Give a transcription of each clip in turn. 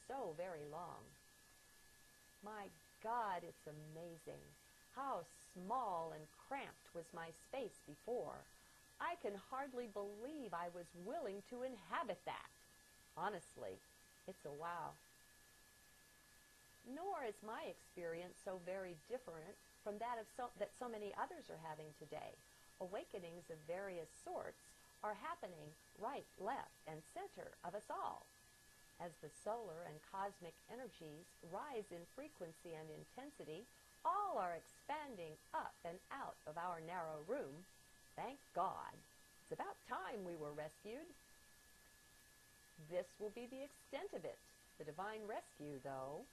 so very long. My God, it's amazing. How small and cramped was my space before. I can hardly believe I was willing to inhabit that. Honestly, it's a wow. Nor is my experience so very different from that that so many others are having today. Awakenings of various sorts are happening right, left, and center of us all. As the solar and cosmic energies rise in frequency and intensity, all are expanding up and out of our narrow room. Thank God. It's about time we were rescued. This will be the extent of it, the divine rescue, though.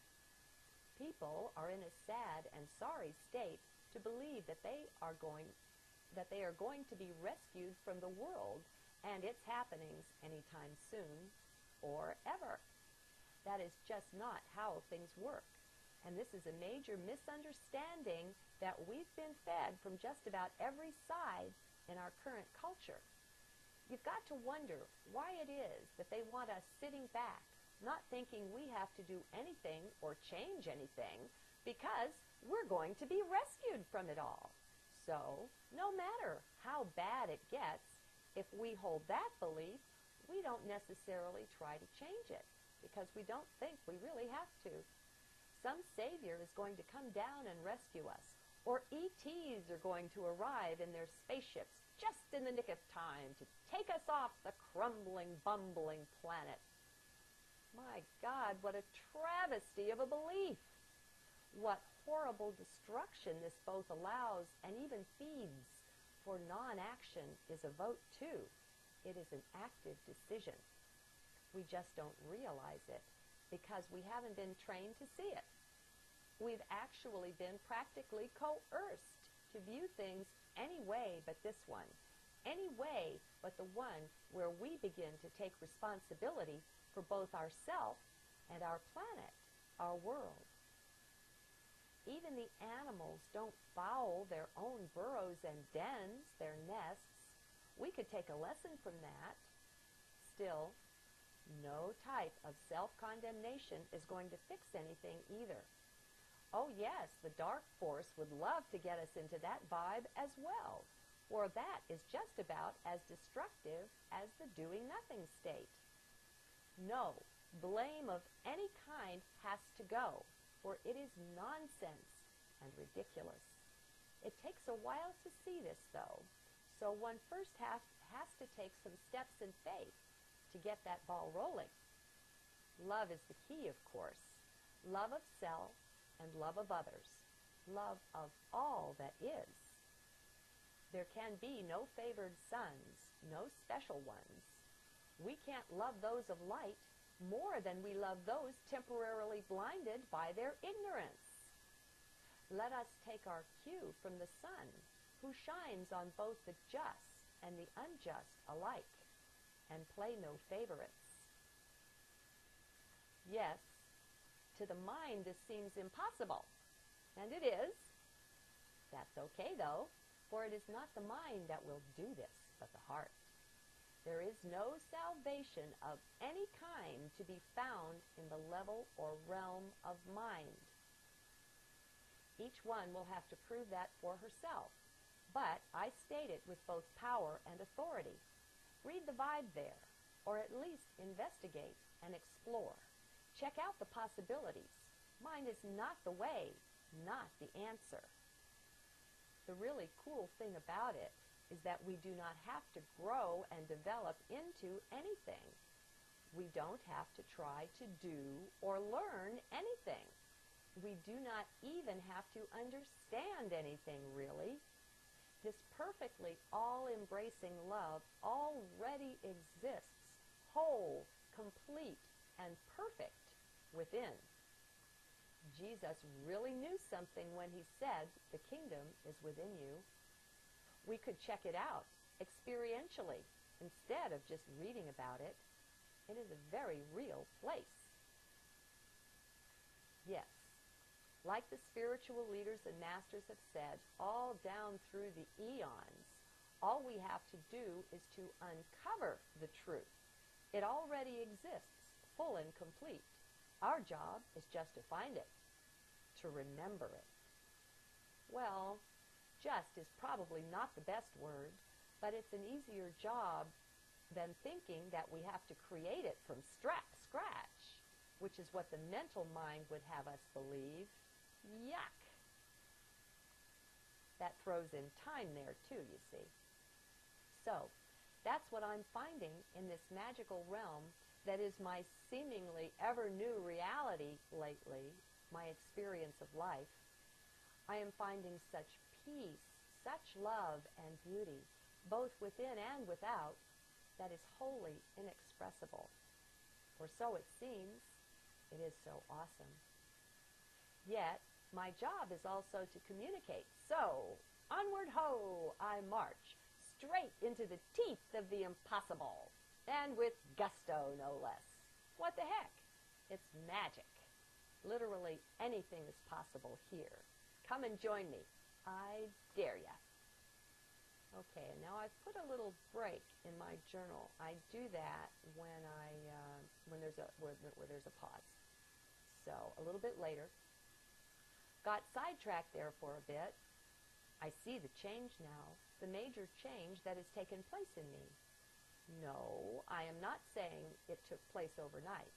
People are in a sad and sorry state to believe that they are going to be rescued from the world and its happenings anytime soon or ever. That is just not how things work. And this is a major misunderstanding that we've been fed from just about every side in our current culture. You've got to wonder why it is that they want us sitting back, not thinking we have to do anything or change anything, because we're going to be rescued from it all. So, no matter how bad it gets, if we hold that belief, we don't necessarily try to change it, because we don't think we really have to. Some savior is going to come down and rescue us, or ETs are going to arrive in their spaceships just in the nick of time to take us off the crumbling, bumbling planet. My God, what a travesty of a belief! What horrible destruction this both allows and even feeds, for non-action is a vote too. It is an active decision. We just don't realize it because we haven't been trained to see it. We've actually been practically coerced to view things any way but this one, any way but the one where we begin to take responsibility for both ourselves and our planet, our world. Even the animals don't foul their own burrows and dens, their nests. We could take a lesson from that. Still, no type of self-condemnation is going to fix anything either. Oh yes, the dark force would love to get us into that vibe as well, for that is just about as destructive as the doing nothing state. No, blame of any kind has to go, for it is nonsense and ridiculous. It takes a while to see this, though, so one first has to take some steps in faith to get that ball rolling. Love is the key, of course. Love of self and love of others. Love of all that is. There can be no favored sons, no special ones. We can't love those of light more than we love those temporarily blinded by their ignorance. Let us take our cue from the sun, who shines on both the just and the unjust alike, and play no favorites. Yes, to the mind this seems impossible, and it is. That's okay, though, for it is not the mind that will do this, but the heart. There is no salvation of any kind to be found in the level or realm of mind. Each one will have to prove that for herself, but I state it with both power and authority. Read the vibe there, or at least investigate and explore. Check out the possibilities. Mine is not the way, not the answer. The really cool thing about it is that we do not have to grow and develop into anything. We don't have to try to do or learn anything. We do not even have to understand anything, really. This perfectly all-embracing love already exists, whole, complete, and perfect within. Jesus really knew something when he said, "The kingdom is within you." We could check it out experientially instead of just reading about it. It is a very real place. Yes, like the spiritual leaders and masters have said all down through the eons, all we have to do is to uncover the truth. It already exists, full and complete. Our job is just to find it, to remember it. Well, just is probably not the best word, but it's an easier job than thinking that we have to create it from scratch, which is what the mental mind would have us believe. Yuck! That throws in time there too, you see. So, that's what I'm finding in this magical realm that is my seemingly ever-new reality lately, my experience of life. I am finding such peace, such love and beauty, both within and without, that is wholly inexpressible. Or so it seems. It is so awesome. Yet, my job is also to communicate. So, onward ho, I march, straight into the teeth of the impossible, and with gusto, no less. What the heck? It's magic. Literally anything is possible here. Come and join me. I dare ya. Okay, and now I've put a little break in my journal. I do that when there's a pause. So a little bit later, got sidetracked there for a bit. I see the change now, the major change that has taken place in me. No, I am not saying it took place overnight,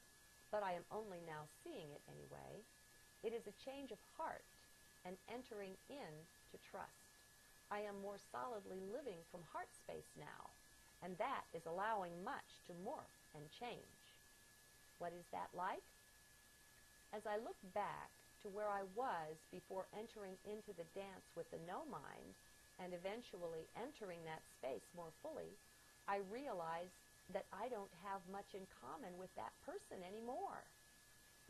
but I am only now seeing it anyway. It is a change of heart and entering in to trust. I am more solidly living from heart space now, and that is allowing much to morph and change. What is that like? As I look back to where I was before entering into the dance with the no mind and eventually entering that space more fully, I realize that I don't have much in common with that person anymore.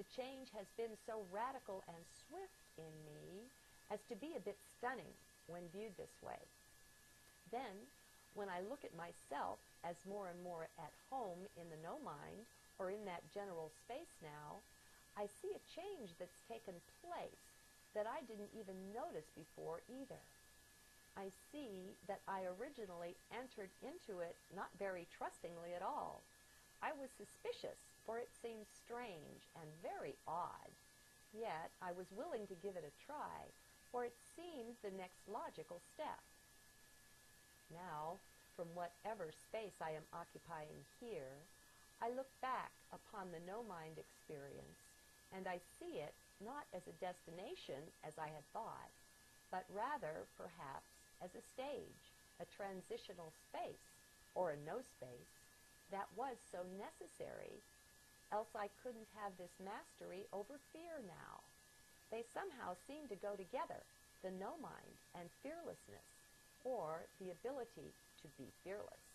The change has been so radical and swift in me as to be a bit stunning when viewed this way. Then, when I look at myself as more and more at home in the no mind, or in that general space now, I see a change that's taken place that I didn't even notice before either. I see that I originally entered into it not very trustingly at all. I was suspicious, for it seemed strange and very odd. Yet I was willing to give it a try, for it seemed the next logical step. Now, from whatever space I am occupying here, I look back upon the no-mind experience, and I see it not as a destination, as I had thought, but rather, perhaps, as a stage, a transitional space, or a no space, that was so necessary, else I couldn't have this mastery over fear now. They somehow seem to go together, the no mind and fearlessness, or the ability to be fearless.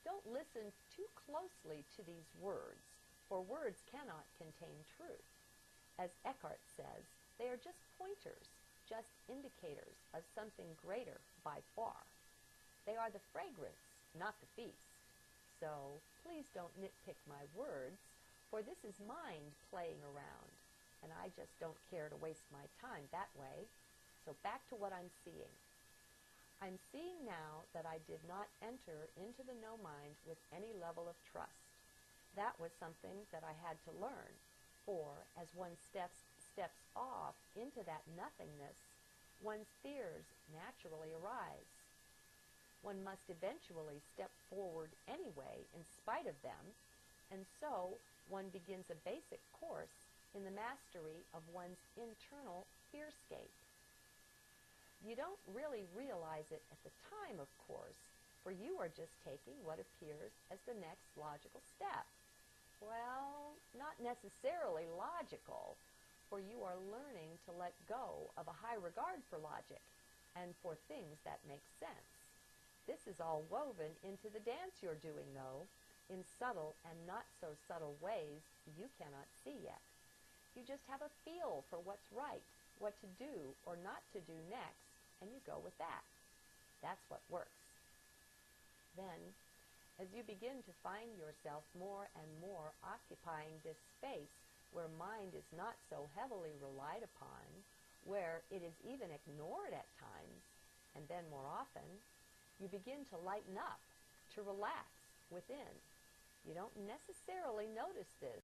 Don't listen too closely to these words, for words cannot contain truth. As Eckhart says, they are just pointers, just indicators of something greater by far. They are the fragrance, not the feast. So please don't nitpick my words, for this is mind playing around, and I just don't care to waste my time that way. So back to what I'm seeing. I'm seeing now that I did not enter into the no mind with any level of trust. That was something that I had to learn, for as one steps off into that nothingness, one's fears naturally arise. One must eventually step forward anyway in spite of them, and so one begins a basic course in the mastery of one's internal fearscape. You don't really realize it at the time, of course, for you are just taking what appears as the next logical step. Well, not necessarily logical, for you are learning to let go of a high regard for logic and for things that make sense. This is all woven into the dance you're doing, though, in subtle and not so subtle ways you cannot see yet. You just have a feel for what's right, what to do or not to do next, and you go with that. That's what works. Then, as you begin to find yourself more and more occupying this space where mind is not so heavily relied upon, where it is even ignored at times, and then more often, you begin to lighten up, to relax within. You don't necessarily notice this